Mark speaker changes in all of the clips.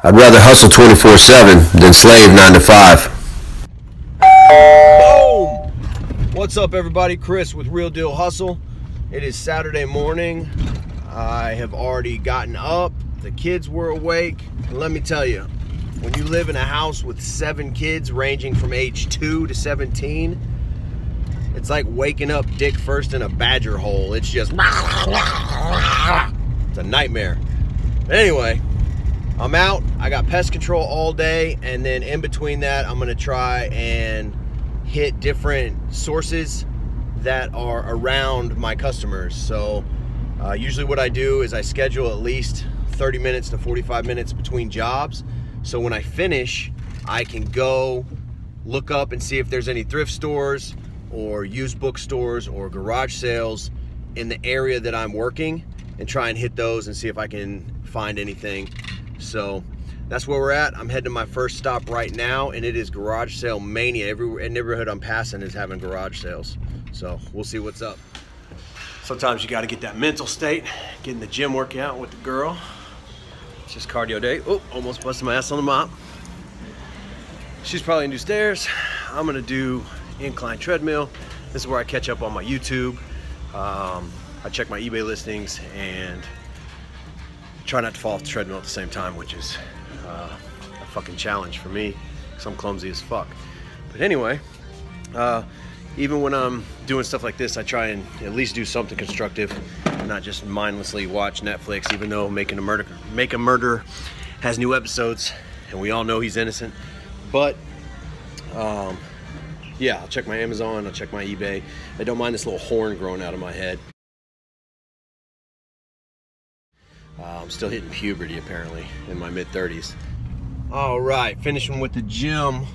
Speaker 1: I'd rather hustle 24/7 than slave 9 to 5.
Speaker 2: Boom! What's up, everybody? Chris with Real Deal Hustle. It is Saturday morning. I have already gotten up. The kids were awake. And let me tell you, when you live in a house with 7 kids ranging from age 2 to 17, it's like waking up dick first in a badger hole. It's just, it's a nightmare. But anyway, I'm out. I got pest control all day, and then in between that, I'm gonna try and hit different sources that are around my customers. So usually what I do is I schedule at least 30 minutes to 45 minutes between jobs. So when I finish, I can go look up and see if there's any thrift stores or used bookstores or garage sales in the area that I'm working, and try and hit those and see if I can find anything. So that's where we're at. I'm heading to my first stop right now, and it is garage sale mania. Every neighborhood I'm passing is having garage sales. So we'll see what's up. Sometimes you got to get that mental state, get in the gym workout with the girl. It's just cardio day. Oh, almost busted my ass on the mop. She's probably gonna do stairs. I'm gonna do incline treadmill. This is where I catch up on my YouTube. I check my eBay listings and try not to fall off the treadmill at the same time, which is a fucking challenge for me because I'm clumsy as fuck. But anyway, even when I'm doing stuff like this, I try and at least do something constructive, not just mindlessly watch Netflix, even though Make a Murder has new episodes and we all know he's innocent. But yeah, I'll check my Amazon, I'll check my eBay. I don't mind this little horn growing out of my head. I'm still hitting puberty apparently in my mid-30s. All right, finishing with the gym.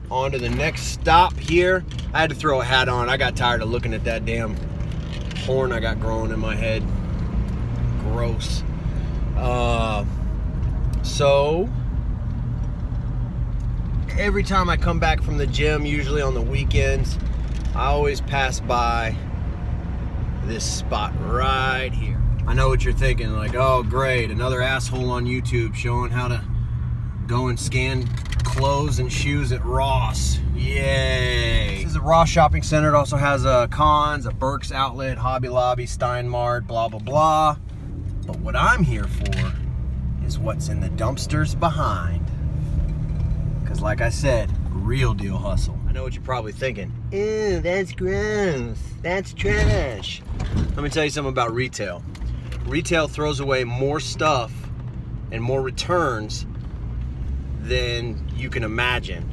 Speaker 2: On to the next stop here. I had to throw a hat on. I got tired of looking at that damn horn I got growing in my head. Gross. So every time I come back from the gym, usually on the weekends, I always pass by this spot right here. I know what you're thinking, like, oh great, another asshole on YouTube showing how to go and scan clothes and shoes at Ross. Yay! This is a Ross shopping center. It also has a Conn's, a Burke's Outlet, Hobby Lobby, Stein Mart, blah blah blah. But what I'm here for is what's in the dumpsters behind. Because like I said, real deal hustle. I know what you're probably thinking. Ew, that's gross. That's trash. Let me tell you something about retail. Retail throws away more stuff and more returns than you can imagine.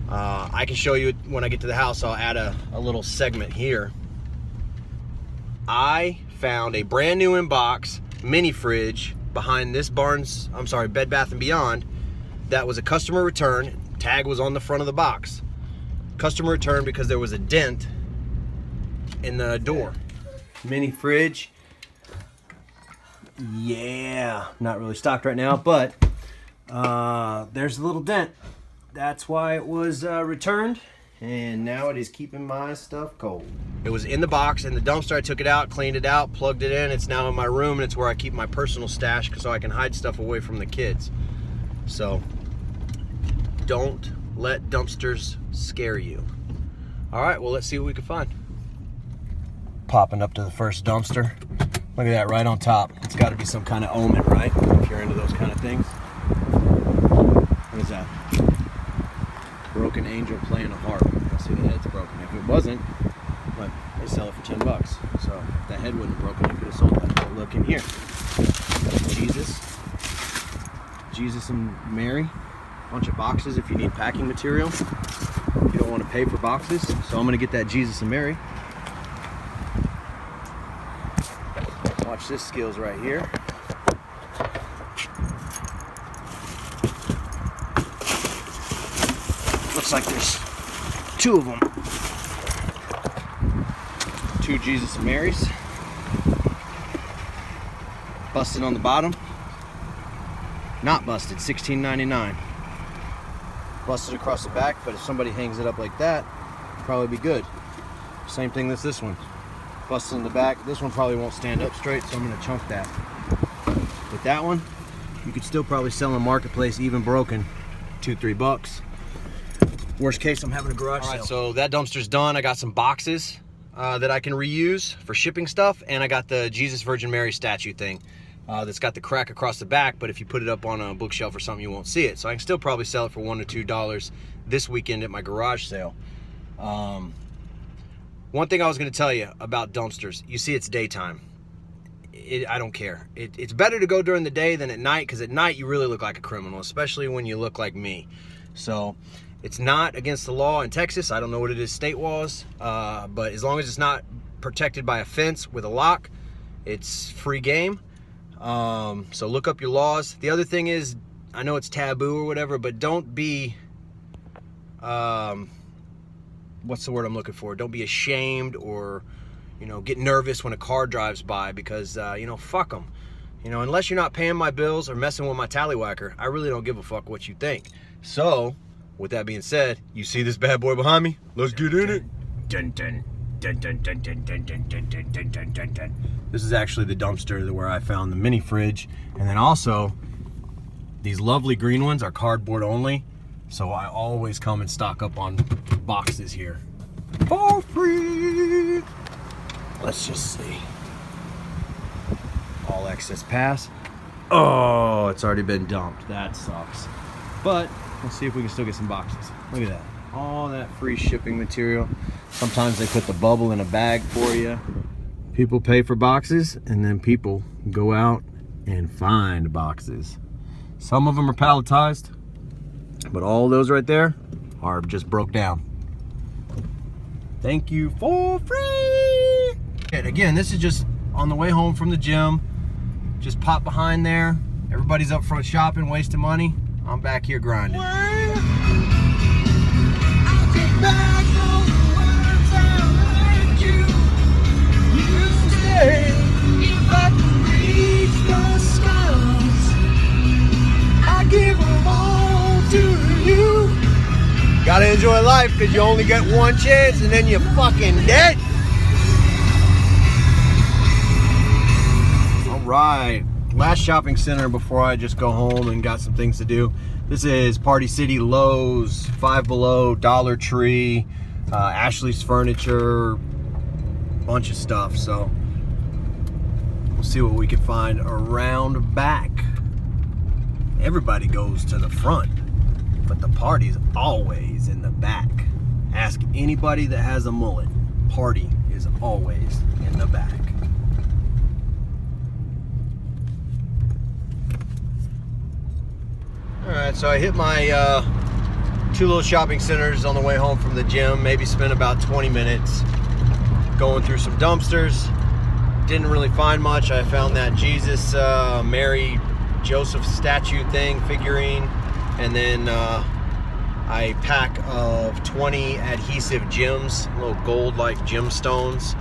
Speaker 2: I can show you when I get to the house. I'll add a little segment here. I found a brand new in box mini fridge behind this Bed Bath & Beyond. That was a customer return. Tag was on the front of the box. Customer return because there was a dent in the door. Mini fridge. Yeah, not really stocked right now, but there's a little dent. That's why it was returned, and now it is keeping my stuff cold. It was in the box in the dumpster. I took it out, cleaned it out, plugged it in. It's now in my room, and it's where I keep my personal stash so I can hide stuff away from the kids. So don't let dumpsters scare you. All right, well, let's see what we can find. Popping up to the first dumpster. Look at that, right on top. It's got to be some kind of omen, right? If you're into those kind of things. What is that? Broken angel playing a harp. I see the head's broken. If it wasn't, but they sell it for $10. So if that head wasn't broken, you could have sold that. But look in here. Jesus and Mary. Bunch of boxes if you need packing material. If you don't want to pay for boxes. So I'm going to get that Jesus and Mary. Watch this skills right here. Looks like there's 2 of them. 2 Jesus and Marys. Busted on the bottom. Not busted, $16.99. Busted across the back, but if somebody hangs it up like that, it'll probably be good. Same thing as this one. Busted in the back. This one probably won't stand up straight, so I'm gonna chunk that. But that one, You could still probably sell in marketplace, even broken, $2-3. Worst case, I'm having a garage sale. All right, so that dumpster's done. I got some boxes that I can reuse for shipping stuff, and I got the Jesus Virgin Mary statue thing that's got the crack across the back, but if you put it up on a bookshelf or something, you won't see it. So I can still probably sell it for $1 to $2 this weekend at my garage sale. One thing I was going to tell you about dumpsters, you see it's daytime. I don't care. It's better to go during the day than at night, because at night you really look like a criminal, especially when you look like me. So it's not against the law in Texas. I don't know what it is state laws, but as long as it's not protected by a fence with a lock, it's free game. So look up your laws. The other thing is, I know it's taboo or whatever, but don't be, what's the word I'm looking for? Don't be ashamed or, you know, get nervous when a car drives by, because, you know, fuck them. You know, unless you're not paying my bills or messing with my tallywhacker, I really don't give a fuck what you think. So, with that being said, you see this bad boy behind me? Let's get in it. Dun, dun, dun, dun, dun, dun, dun, dun, dun, dun, dun, dun, dun, dun. This is actually the dumpster where I found the mini fridge. And then also, these lovely green ones are cardboard only. So I always come and stock up on boxes here for free. Let's just see. All access pass. Oh, it's already been dumped. That sucks. But let's see if we can still get some boxes. Look at that. All that free shipping material. Sometimes they put the bubble in a bag for you. People pay for boxes, and then people go out and find boxes. Some of them are palletized, but all those right there are just broke down. Thank you for free. And again, this is just on the way home from the gym. Just pop behind there. Everybody's up front shopping, wasting money. I'm back here grinding. Gotta enjoy life, because you only get one chance and then you're fucking dead. All right, last shopping center before I just go home and got some things to do. This is Party City, Lowe's, Five Below, Dollar Tree, Ashley's Furniture, bunch of stuff. So we'll see what we can find around back. Everybody goes to the front, but the party's always in the back. Ask anybody that has a mullet. Party is always in the back. Alright, so I hit my two little shopping centers on the way home from the gym. Maybe spent about 20 minutes going through some dumpsters. Didn't really find much. I found that Jesus, Mary, Joseph statue thing, figurine, and then a pack of 20 adhesive gems, little gold-like gemstones.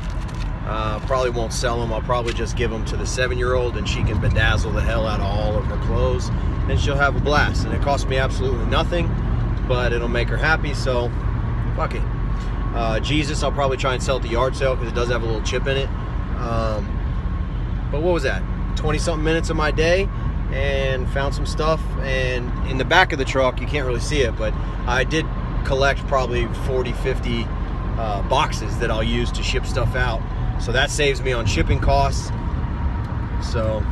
Speaker 2: Probably won't sell them. I'll probably just give them to the 7-year-old, and she can bedazzle the hell out of all of her clothes, and she'll have a blast. And it cost me absolutely nothing, but it'll make her happy, so fuck it. Jesus, I'll probably try and sell at the yard sale, because it does have a little chip in it. But what was that? 20-something minutes of my day, and found some stuff. And in the back of the truck, you can't really see it, but I did collect probably 40-50 boxes that I'll use to ship stuff out, so that saves me on shipping costs. So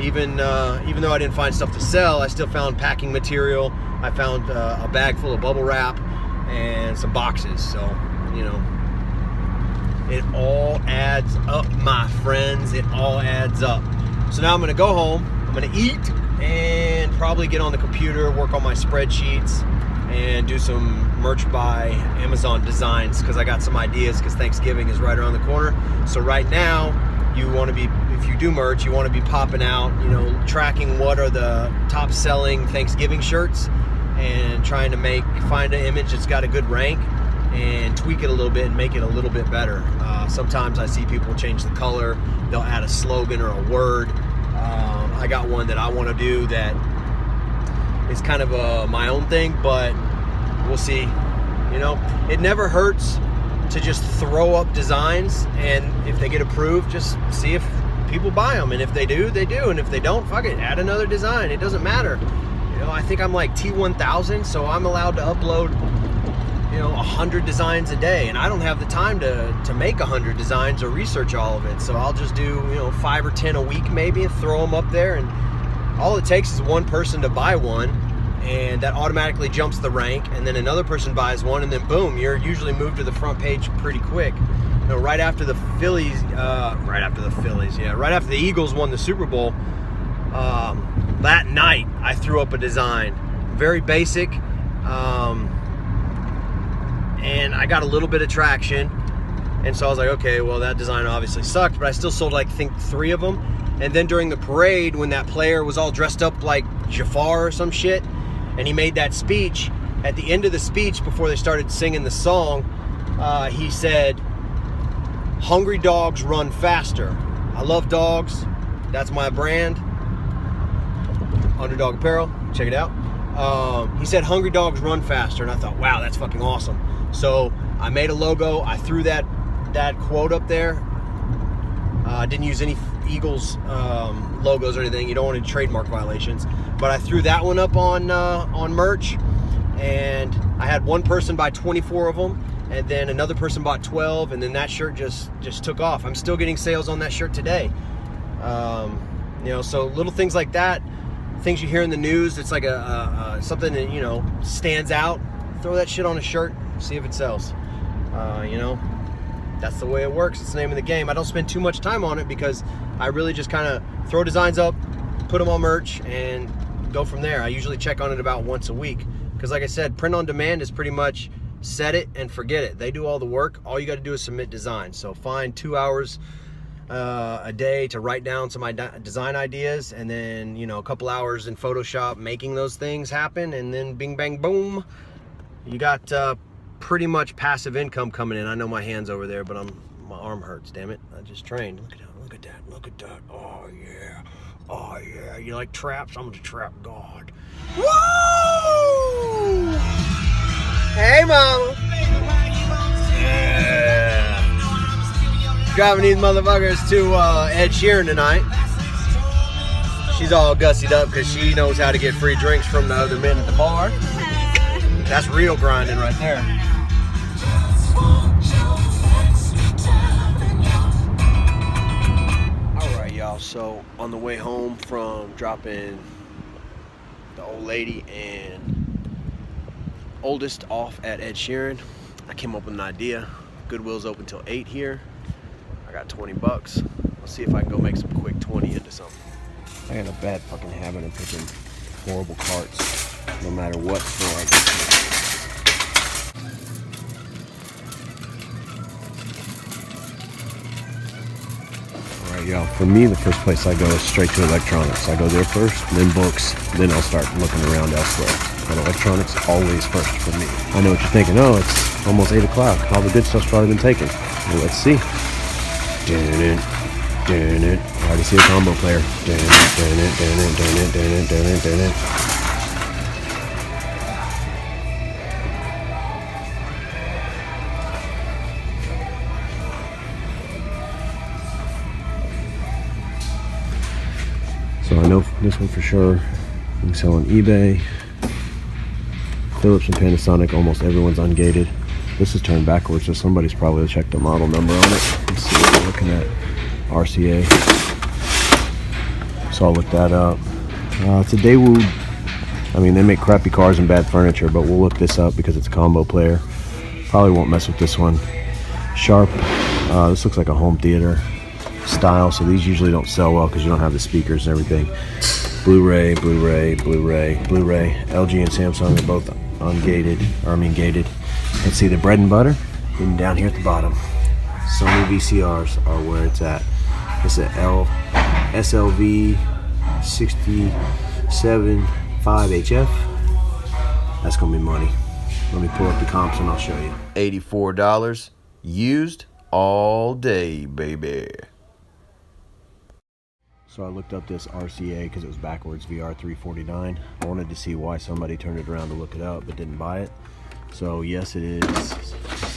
Speaker 2: even though I didn't find stuff to sell, I still found packing material. I found a bag full of bubble wrap and some boxes. So, you know, it all adds up, my friends. It all adds up. So now I'm gonna go home, I'm gonna eat, and probably get on the computer, work on my spreadsheets, and do some merch by Amazon designs, because I got some ideas, because Thanksgiving is right around the corner. So right now, you want to be, if you do merch, you want to be popping out, you know, tracking what are the top selling Thanksgiving shirts, and trying to find an image that's got a good rank, and tweak it a little bit and make it a little bit better. Sometimes I see people change the color, they'll add a slogan or a word. I got one that I want to do that is kind of my own thing, but we'll see. You know, it never hurts to just throw up designs, and if they get approved, just see if people buy them, and if they do, they do, and if they don't, fuck it, add another design. It doesn't matter. You know, I think I'm like T1000, so I'm allowed to upload, you know, 100 designs a day, and I don't have the time to make 100 designs or research all of it. So I'll just do, you know, 5 or 10 a week maybe, and throw them up there, and all it takes is one person to buy one, and that automatically jumps the rank, and then another person buys one, and then boom, you're usually moved to the front page pretty quick. You know, right after the Eagles won the Super Bowl, that night I threw up a design, very basic, and I got a little bit of traction, and so I was like, okay, well, that design obviously sucked, but I still sold like, I think 3 of them. And then during the parade, when that player was all dressed up like Jafar or some shit, and he made that speech, at the end of the speech, before they started singing the song, he said, "Hungry dogs run faster." I love dogs. That's my brand. Underdog Apparel. Check it out. He said, "Hungry dogs run faster." And I thought, wow, that's fucking awesome. So I made a logo. I threw that quote up there. I didn't use any Eagles logos or anything. You don't want any trademark violations. But I threw that one up on merch, and I had one person buy 24 of them, and then another person bought 12, and then that shirt just took off. I'm still getting sales on that shirt today. You know, so little things like that, things you hear in the news, it's like something that, you know, stands out. Throw that shit on a shirt, see if it sells. You know, that's the way it works. It's the name of the game. I don't spend too much time on it because I really just kind of throw designs up, put them on merch, and go from there. I usually check on it about once a week because, like I said, print on demand is pretty much set it and forget it. They do all the work. All you got to do is submit designs. So find 2 hours a day to write down some design ideas, and then, you know, a couple hours in Photoshop making those things happen, and then bing bang boom, you got pretty much passive income coming in. I know my hand's over there, but my arm hurts, damn it. I just trained. Look at that, look at that, look at that. Oh yeah, oh yeah. You like traps? I'm the trap god. Woo! Hey mama. Yeah. Driving these motherfuckers to Ed Sheeran tonight. She's all gussied up because she knows how to get free drinks from the other men at the bar. That's real grinding right there. Alright y'all, so on the way home from dropping the old lady and oldest off at Ed Sheeran, I came up with an idea. Goodwill's open till 8 here. I got 20 bucks. Let's see if I can go make some quick 20 into something. I got a bad fucking habit of picking horrible carts, no matter what store I go to. Alright y'all, for me the first place I go is straight to electronics. I go there first, then books, then I'll start looking around elsewhere. But electronics always first for me. I know what you're thinking, oh, it's almost 8 o'clock. All the good stuff's probably been taken. Well, let's see. I already see a combo player. So I know this one for sure. You can sell on eBay. Philips and Panasonic, almost everyone's ungated. This is turned backwards, so somebody's probably checked the model number on it. Let's see what we're looking at. RCA. So I'll look that up. It's a Daewoo. I mean, they make crappy cars and bad furniture, but we'll look this up because it's a combo player. Probably won't mess with this one. Sharp. This looks like a home theater style, so these usually don't sell well because you don't have the speakers and everything. Blu-ray, Blu-ray, Blu-ray, Blu-ray. LG and Samsung are both ungated, gated. Let's see the bread and butter, and down here at the bottom, Sony VCRs are where it's at. It's a SLV 67.5 HF. That's gonna be money. Let me pull up the comps and I'll show you. $84 used all day, baby. So I looked up this RCA because it was backwards, VR349. I wanted to see why somebody turned it around to look it up but didn't buy it. So yes, it is.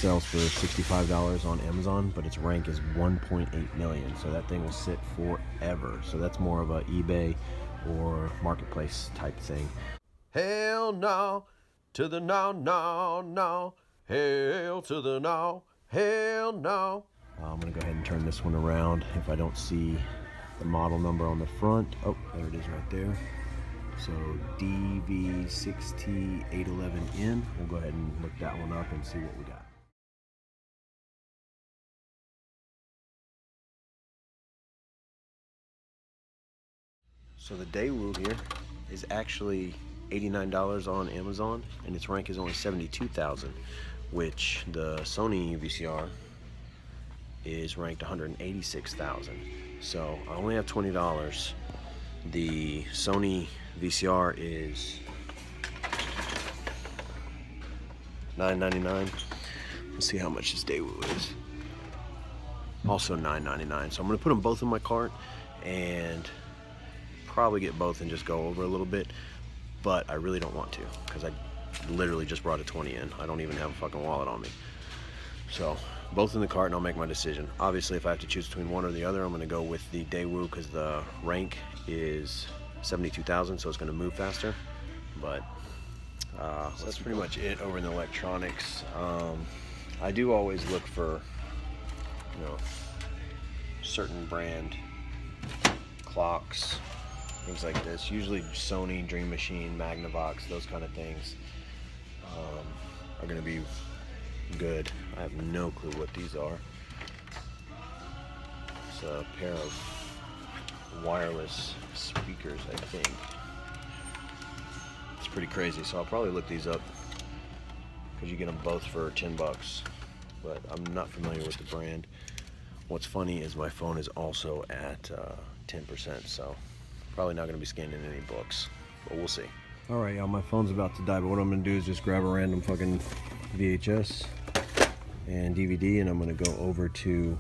Speaker 2: Sells for $65 on Amazon, but its rank is 1.8 million. So that thing will sit forever. So that's more of a eBay or marketplace type thing. Hell no to the no, no, no. Hell to the no, hell no. I'm gonna go ahead and turn this one around if I don't see the model number on the front. Oh, there it is right there. So DV6T811N. We'll go ahead and look that one up and see what we got. So the Daewoo here is actually $89 on Amazon, and its rank is only 72,000, which the Sony VCR is ranked 186,000. So I only have $20. The Sony VCR is $9.99. Let's see how much this Daewoo is. Also $9.99. So I'm gonna put them both in my cart and probably get both and just go over a little bit, but I really don't want to because I literally just brought a 20 in. I don't even have a fucking wallet on me. So both in the cart and I'll make my decision. Obviously, if I have to choose between one or the other, I'm gonna go with the Daewoo because the rank is 72,000, so it's gonna move faster. But so that's pretty much it over in the electronics. I do always look for, you know, certain brand clocks, things like this. Usually Sony, Dream Machine, Magnavox, those kind of things are going to be good. I have no clue what these are. It's a pair of wireless speakers, I think. It's pretty crazy, so I'll probably look these up because you get them both for 10 bucks, but I'm not familiar with the brand. What's funny is my phone is also at 10%, so probably not going to be scanning any books, but we'll see. Alright, y'all, my phone's about to die, but what I'm going to do is just grab a random fucking VHS and DVD, and I'm going to go over to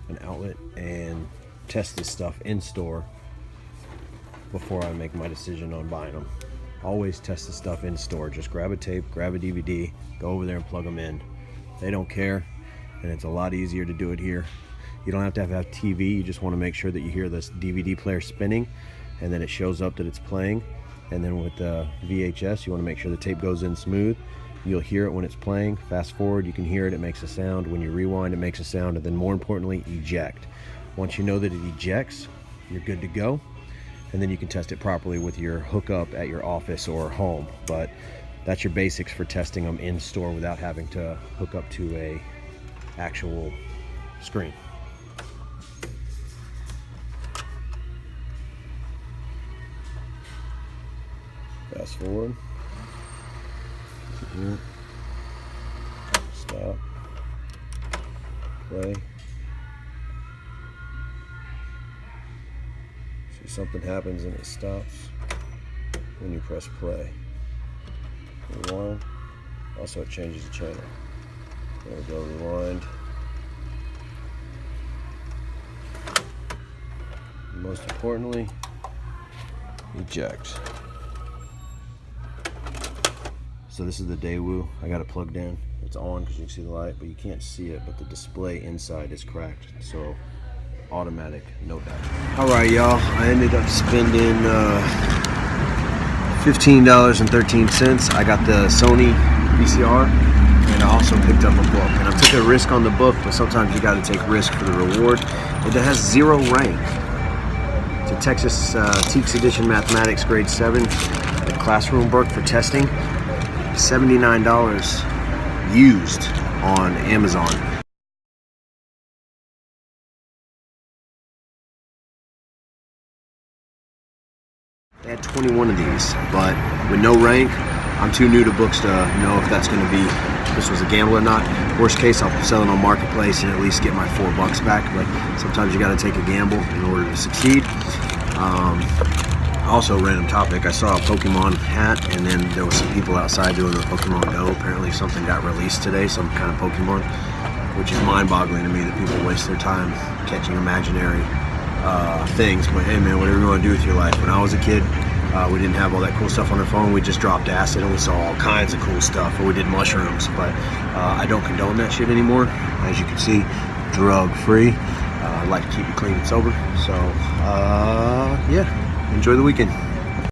Speaker 2: an outlet and test this stuff in store before I make my decision on buying them. Always test the stuff in store. Just grab a tape, grab a DVD, go over there and plug them in. They don't care, and it's a lot easier to do it here. You don't have to have TV. You just want to make sure that you hear this DVD player spinning and then it shows up that it's playing. And then with the VHS, you want to make sure the tape goes in smooth. You'll hear it when it's playing. Fast forward, you can hear it, it makes a sound. When you rewind, it makes a sound. And then more importantly, eject. Once you know that it ejects, you're good to go. And then you can test it properly with your hookup at your office or home. But that's your basics for testing them in store without having to hook up to a actual screen. Fast forward. Here. Stop. Play. See, something happens and it stops when you press play. Rewind. Also, it changes the channel. There we go. Rewind. And most importantly, eject. So this is the Daewoo. I got it plugged in. It's on because you can see the light, but you can't see it. But the display inside is cracked. So automatic, no doubt. All right, y'all. I ended up spending $15.13. I got the Sony VCR, and I also picked up a book. And I took a risk on the book, but sometimes you got to take risk for the reward. It has 0 rank. It's a Texas Teaks Edition Mathematics Grade 7, the classroom book for testing. $79 used on Amazon. They had 21 of these, but with no rank, I'm too new to books to know if that's going to be, if this was a gamble or not. Worst case, I'll sell it on Marketplace and at least get my $4 back, but sometimes you got to take a gamble in order to succeed. Also, random topic, I saw a Pokemon hat, and then there was some people outside doing the Pokemon Go. Apparently something got released today, some kind of Pokemon, which is mind-boggling to me that people waste their time catching imaginary things. But hey man, whatever you want to do with your life. When I was a kid, We didn't have all that cool stuff on our phone. We just dropped acid and we saw all kinds of cool stuff. Or we did mushrooms, but I don't condone that shit anymore. As you can see, drug free. I like to keep it clean and sober. So yeah, enjoy the weekend.